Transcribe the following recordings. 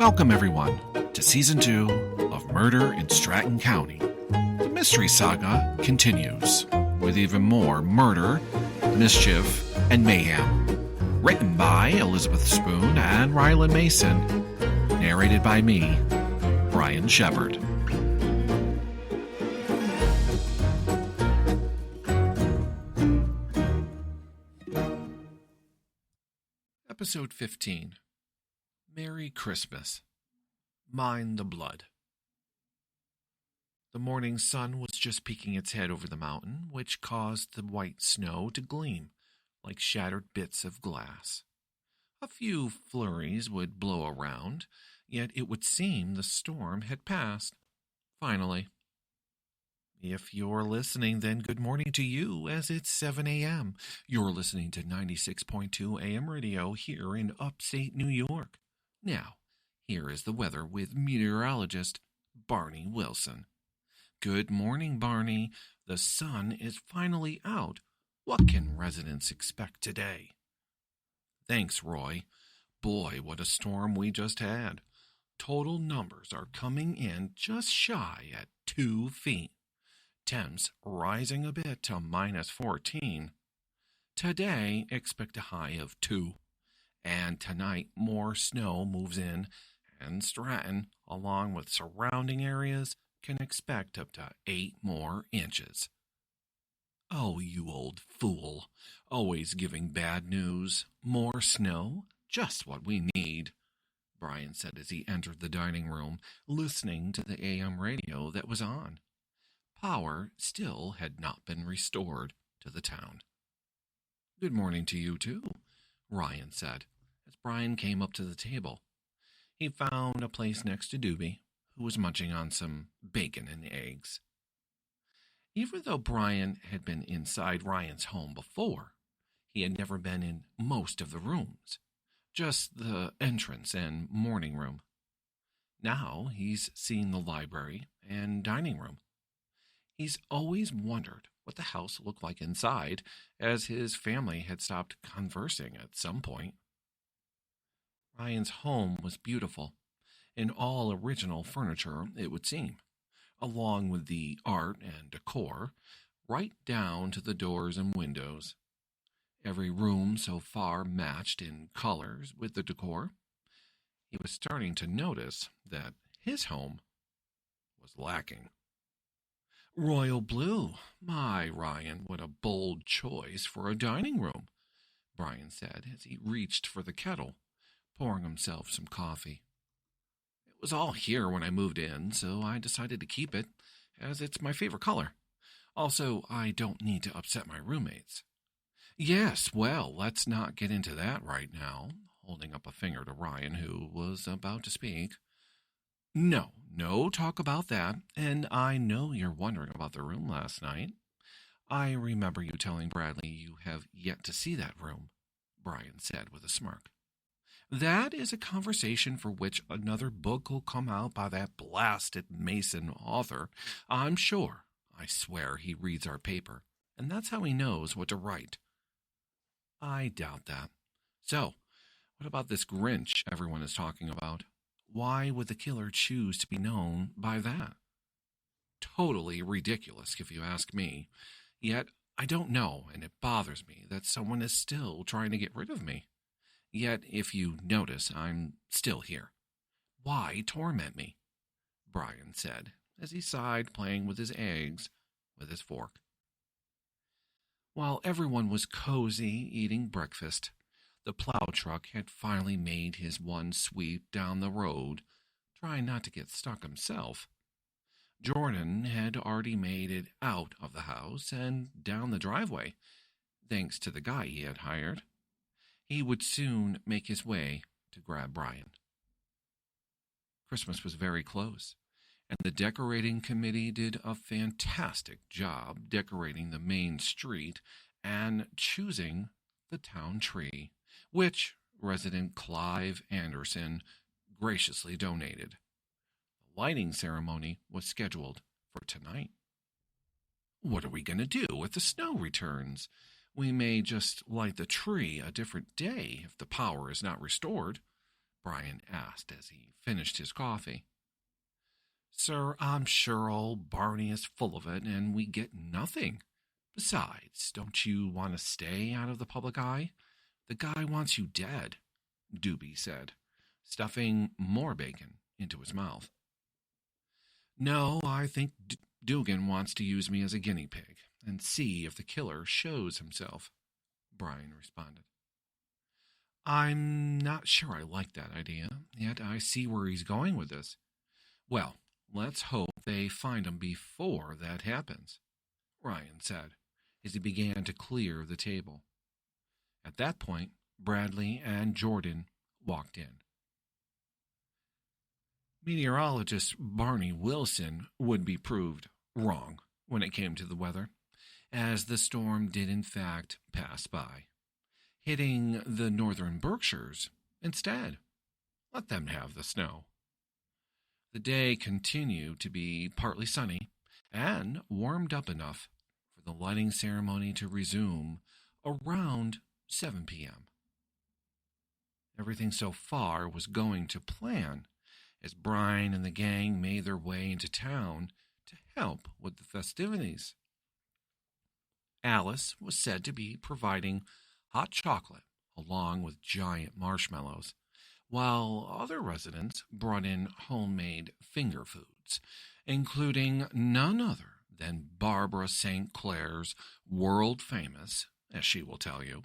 Welcome, everyone, to Season 2 of Murder in Stratton County. The Mystery Saga continues, with even more murder, mischief, and mayhem. Written by Elizabeth Spoon and Rylan Mason. Narrated by me, Brian Shepard. Episode 15. Merry Christmas. Mind the blood. The morning sun was just peeking its head over the mountain, which caused the white snow to gleam like shattered bits of glass. A few flurries would blow around, yet it would seem the storm had passed. Finally. If you're listening, then good morning to you, as it's 7 a.m. You're listening to 96.2 AM radio here in upstate New York. Now, here is the weather with meteorologist Barney Wilson. Good morning, Barney. The sun is finally out. What can residents expect today? Thanks, Roy. Boy, what a storm we just had. Total numbers are coming in just shy at 2 feet. Temps rising a bit to -14. Today, expect a high of 2. And tonight, more snow moves in, and Stratton, along with surrounding areas, can expect up to 8 more inches. Oh, you old fool. Always giving bad news. More snow? Just what we need, Brian said as he entered the dining room, listening to the AM radio that was on. Power still had not been restored to the town. Good morning to you, too, Ryan said, as Brian came up to the table. He found a place next to Dubie, who was munching on some bacon and eggs. Even though Brian had been inside Ryan's home before, he had never been in most of the rooms, just the entrance and morning room. Now he's seen the library and dining room. He's always wondered what the house looked like inside, as his family had stopped conversing at some point. Ryan's home was beautiful, in all original furniture, it would seem, along with the art and decor, right down to the doors and windows. Every room so far matched in colors with the decor. He was starting to notice that his home was lacking. Royal blue. My, Ryan, what a bold choice for a dining room, Brian said as he reached for the kettle, pouring himself some coffee. It was all here when I moved in, so I decided to keep it, as it's my favorite color. Also, I don't need to upset my roommates. Yes, well, let's not get into that right now, holding up a finger to Ryan, who was about to speak. No talk about that, and I know you're wondering about the room last night. I remember you telling Bradley you have yet to see that room, Brian said with a smirk. That is a conversation for which another book will come out by that blasted Mason author, I'm sure. I swear he reads our paper, and that's how he knows what to write. I doubt that. So, what about this Grinch everyone is talking about? Why would the killer choose to be known by that? Totally ridiculous, if you ask me. Yet, I don't know, and it bothers me that someone is still trying to get rid of me. Yet, if you notice, I'm still here. Why torment me? Brian said, as he sighed, playing with his eggs with his fork. While everyone was cozy eating breakfast, the plow truck had finally made his one sweep down the road, trying not to get stuck himself. Jordan had already made it out of the house and down the driveway, thanks to the guy he had hired. He would soon make his way to grab Brian. Christmas was very close, and the decorating committee did a fantastic job decorating the main street and choosing the town tree, which resident Clive Anderson graciously donated. The lighting ceremony was scheduled for tonight. What are we going to do if the snow returns? We may just light the tree a different day if the power is not restored, Brian asked as he finished his coffee. Sir, I'm sure old Barney is full of it, and we get nothing. Besides, don't you want to stay out of the public eye? The guy wants you dead, Dubie said, stuffing more bacon into his mouth. No, I think Dugan wants to use me as a guinea pig and see if the killer shows himself, Brian responded. I'm not sure I like that idea, yet I see where he's going with this. Well, let's hope they find him before that happens, Ryan said as he began to clear the table. At that point, Bradley and Jordan walked in. Meteorologist Barney Wilson would be proved wrong when it came to the weather, as the storm did in fact pass by, hitting the northern Berkshires instead. Let them have the snow. The day continued to be partly sunny and warmed up enough for the lighting ceremony to resume around 7 p.m. Everything so far was going to plan as Brian and the gang made their way into town to help with the festivities. Alice was said to be providing hot chocolate along with giant marshmallows, while other residents brought in homemade finger foods, including none other than Barbara St. Clair's world-famous, as she will tell you,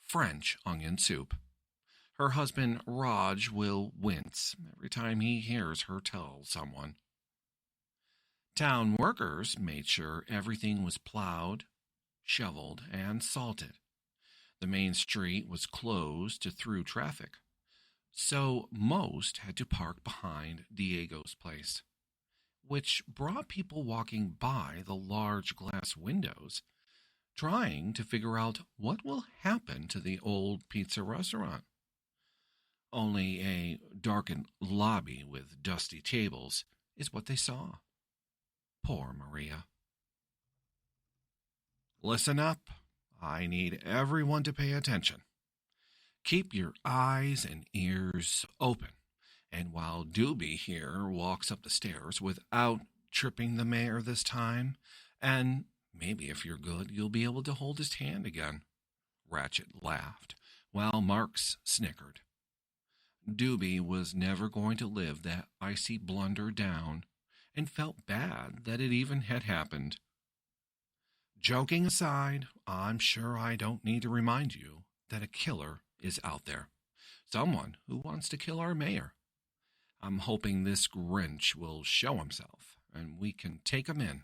French onion soup. Her husband, Raj, will wince every time he hears her tell someone. Town workers made sure everything was plowed, shoveled, and salted. The main street was closed to through traffic, so most had to park behind Diego's place, which brought people walking by the large glass windows, trying to figure out what will happen to the old pizza restaurant. Only a darkened lobby with dusty tables is what they saw. Poor Maria. Listen up. I need everyone to pay attention. Keep your eyes and ears open, and while Dubie here walks up the stairs without tripping the mayor this time, and maybe if you're good, you'll be able to hold his hand again. Ratchet laughed, while Marks snickered. Dubie was never going to live that icy blunder down, and felt bad that it even had happened. Joking aside, I'm sure I don't need to remind you that a killer is out there. Someone who wants to kill our mayor. I'm hoping this Grinch will show himself, and we can take him in.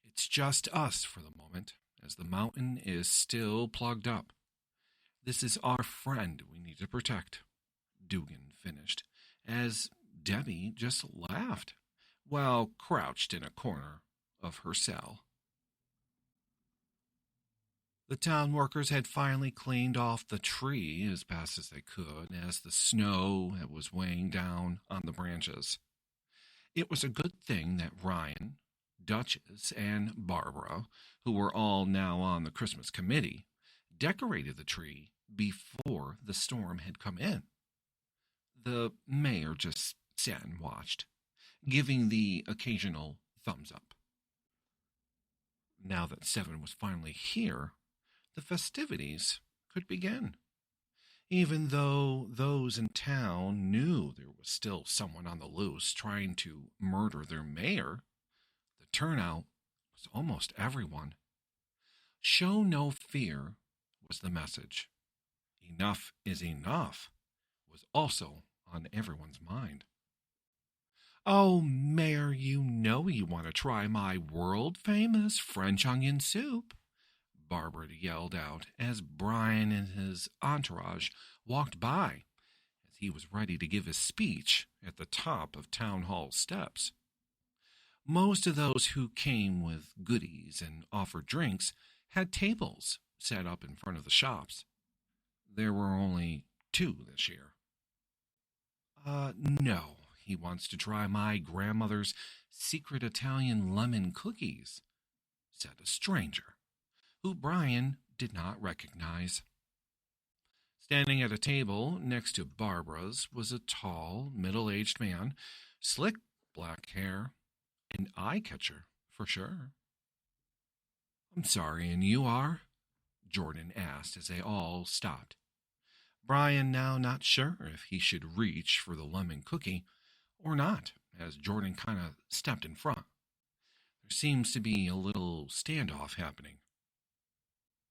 It's just us for the moment, as the mountain is still plugged up. This is our friend we need to protect, Dugan finished, as Debbie just laughed, while crouched in a corner of her cell. The town workers had finally cleaned off the tree as fast as they could, as the snow was weighing down on the branches. It was a good thing that Ryan, Duchess, and Barbara, who were all now on the Christmas committee, decorated the tree before the storm had come in. The mayor just sat and watched, giving the occasional thumbs up. Now that 7 was finally here, the festivities could begin. Even though those in town knew there was still someone on the loose trying to murder their mayor, the turnout was almost everyone. Show no fear was the message. Enough is enough was also on everyone's mind. Oh, Mayor, you know you want to try my world-famous French onion soup, Barbara yelled out as Brian and his entourage walked by as he was ready to give his speech at the top of Town Hall steps. Most of those who came with goodies and offered drinks had tables set up in front of the shops. There were only 2 this year. No, he wants to try my grandmother's secret Italian lemon cookies, said a stranger, who Brian did not recognize. Standing at a table next to Barbara's was a tall, middle-aged man, slick black hair, an eye-catcher, for sure. "I'm sorry, and you are?" Jordan asked as they all stopped. Brian now not sure if he should reach for the lemon cookie or not, as Jordan kind of stepped in front. There seems to be a little standoff happening.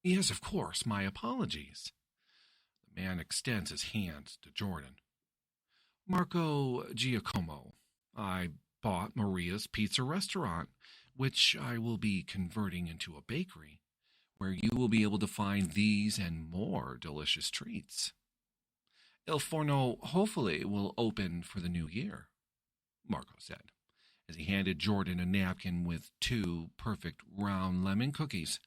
"Yes, of course, my apologies." The man extends his hand to Jordan. "Marco Giacomo. I bought Maria's Pizza Restaurant, which I will be converting into a bakery, where you will be able to find these and more delicious treats. Il Forno hopefully will open for the new year," Marco said, as he handed Jordan a napkin with 2 perfect round lemon cookies,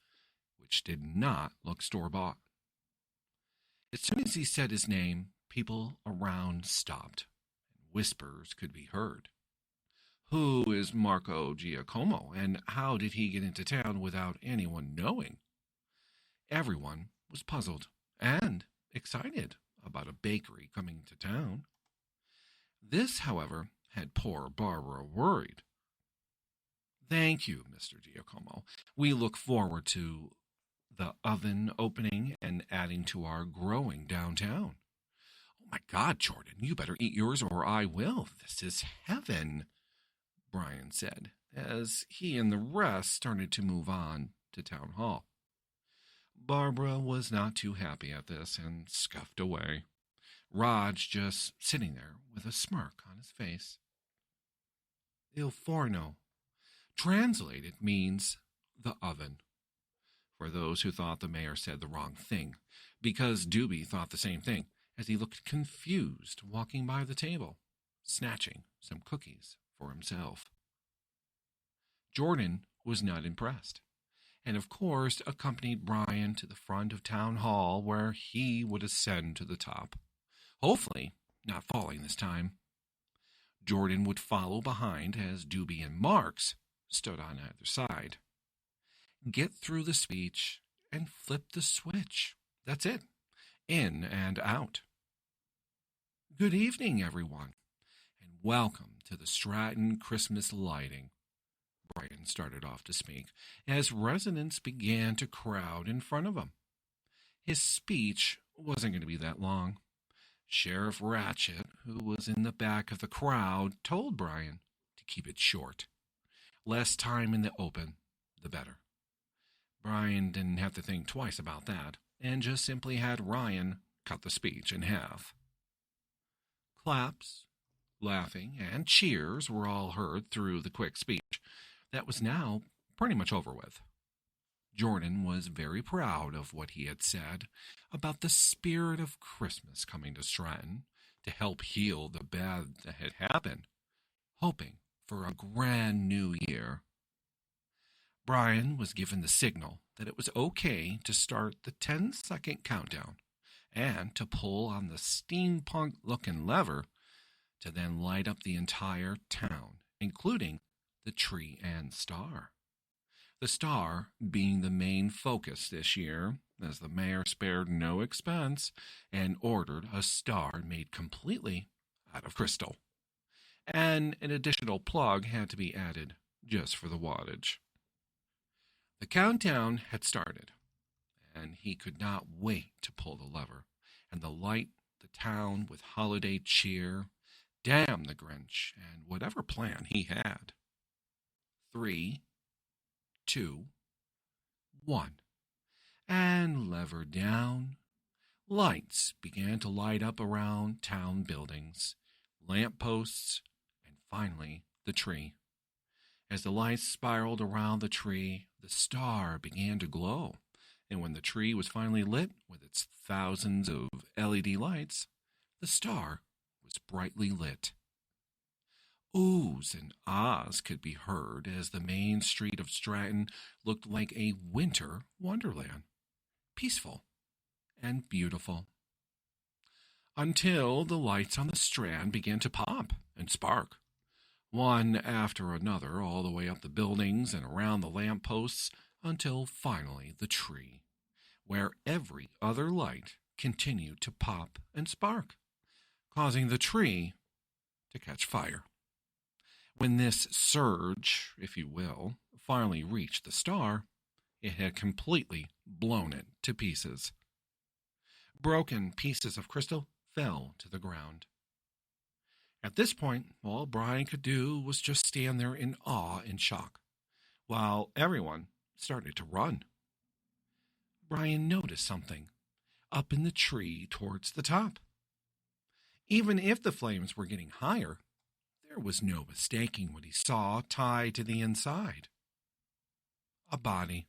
which did not look store-bought. As soon as he said his name, people around stopped, and whispers could be heard. Who is Marco Giacomo, and how did he get into town without anyone knowing? Everyone was puzzled and excited about a bakery coming to town. This, however, had poor Barbara worried. "Thank you, Mr. Giacomo. We look forward to the oven opening and adding to our growing downtown." "Oh my God, Jordan, you better eat yours or I will. This is heaven," Brian said, as he and the rest started to move on to town hall. Barbara was not too happy at this and scuffed away, Raj just sitting there with a smirk on his face. Il forno, translated, means the oven, for those who thought the mayor said the wrong thing, because Dubie thought the same thing, as he looked confused walking by the table, snatching some cookies for himself. Jordan was not impressed, and of course accompanied Brian to the front of town hall, where he would ascend to the top, hopefully not falling this time. Jordan would follow behind as Dubie and Marks stood on either side. Get through the speech and flip the switch. That's it. In and out. "Good evening, everyone, and welcome to the Stratton Christmas lighting," Brian started off to speak, as residents began to crowd in front of him. His speech wasn't going to be that long. Sheriff Ratchet, who was in the back of the crowd, told Brian to keep it short. Less time in the open, the better. Brian didn't have to think twice about that, and just simply had Ryan cut the speech in half. Claps, laughing, and cheers were all heard through the quick speech that was now pretty much over with. Jordan was very proud of what he had said about the spirit of Christmas coming to Stratton to help heal the bad that had happened, hoping for a grand new year. Brian was given the signal that it was okay to start the 10-second countdown and to pull on the steampunk-looking lever to then light up the entire town, including the tree and star. The star being the main focus this year, as the mayor spared no expense and ordered a star made completely out of crystal. And an additional plug had to be added just for the wattage. The countdown had started, and he could not wait to pull the lever and light the town with holiday cheer, damn the Grinch, and whatever plan he had. 3, 2, 1, and lever down. Lights began to light up around town buildings, lampposts, and finally the tree. As the lights spiraled around the tree, the star began to glow, and when the tree was finally lit with its thousands of LED lights, the star was brightly lit. Oohs and ahs could be heard as the main street of Stratton looked like a winter wonderland, peaceful and beautiful. Until the lights on the Strand began to pop and spark, one after another, all the way up the buildings and around the lampposts, until finally the tree, where every other light continued to pop and spark, causing the tree to catch fire. When this surge, if you will, finally reached the star, it had completely blown it to pieces. Broken pieces of crystal fell to the ground. At this point, all Brian could do was just stand there in awe and shock, while everyone started to run. Brian noticed something up in the tree towards the top. Even if the flames were getting higher, there was no mistaking what he saw tied to the inside. A body.